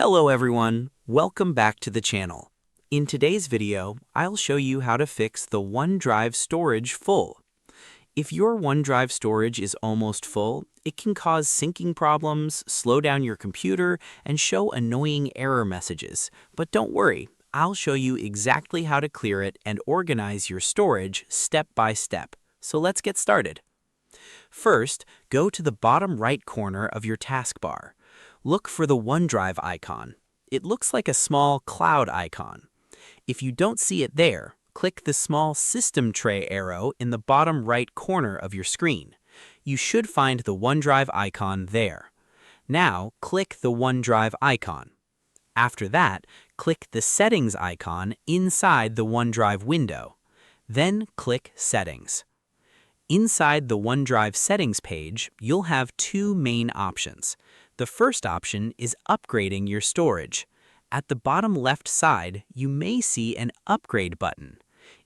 Hello everyone, welcome back to the channel. In today's video, I'll show you how to fix the OneDrive storage full. If your OneDrive storage is almost full, it can cause syncing problems, slow down your computer, and show annoying error messages. But don't worry, I'll show you exactly how to clear it and organize your storage step by step. So let's get started. First, go to the bottom right corner of your taskbar. Look for the OneDrive icon. It looks like a small cloud icon. If you don't see it there, click the small System Tray arrow in the bottom right corner of your screen. You should find the OneDrive icon there. Now, click the OneDrive icon. After that, click the Settings icon inside the OneDrive window. Then click Settings. Inside the OneDrive settings page, you'll have two main options. The first option is upgrading your storage. At the bottom left side, you may see an Upgrade button.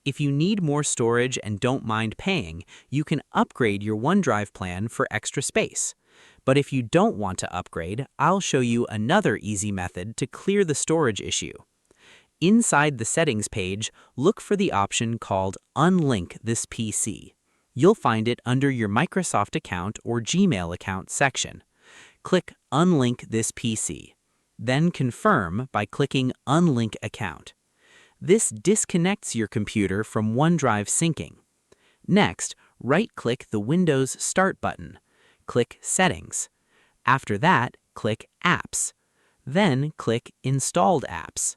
If you need more storage and don't mind paying, you can upgrade your OneDrive plan for extra space. But if you don't want to upgrade, I'll show you another easy method to clear the storage issue. Inside the settings page, look for the option called Unlink this PC. You'll find it under your Microsoft account or Gmail account section. Click Unlink this PC. Then confirm by clicking Unlink Account. This disconnects your computer from OneDrive syncing. Next, right-click the Windows Start button. Click Settings. After that, click Apps. Then click Installed Apps.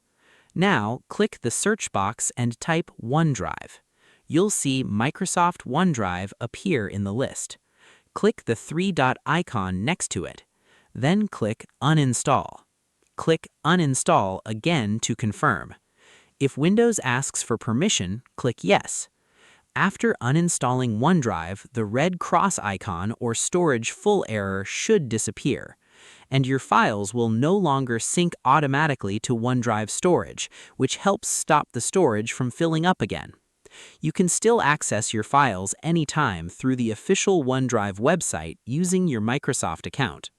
Now, click the search box and type OneDrive. You'll see Microsoft OneDrive appear in the list. Click the three-dot icon next to it. Then click Uninstall. Click Uninstall again to confirm. If Windows asks for permission, click Yes. After uninstalling OneDrive, the red cross icon or storage full error should disappear, and your files will no longer sync automatically to OneDrive storage, which helps stop the storage from filling up again. You can still access your files anytime through the official OneDrive website using your Microsoft account.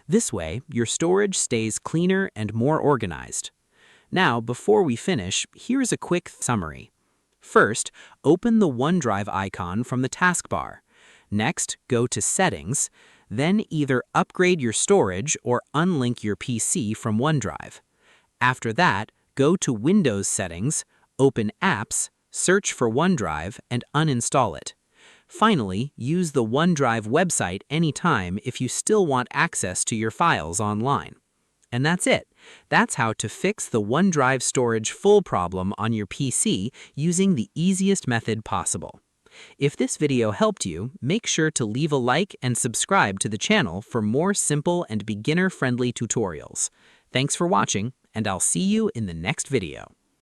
This way, your storage stays cleaner and more organized. Now, before we finish, here's a quick summary. First, open the OneDrive icon from the taskbar. Next, go to Settings. Then either upgrade your storage or unlink your PC from OneDrive. After that, go to Windows Settings, open Apps, search for OneDrive, and uninstall it. Finally, use the OneDrive website anytime if you still want access to your files online. And that's it. That's how to fix the OneDrive storage full problem on your PC using the easiest method possible. If this video helped you, make sure to leave a like and subscribe to the channel for more simple and beginner-friendly tutorials. Thanks for watching, and I'll see you in the next video.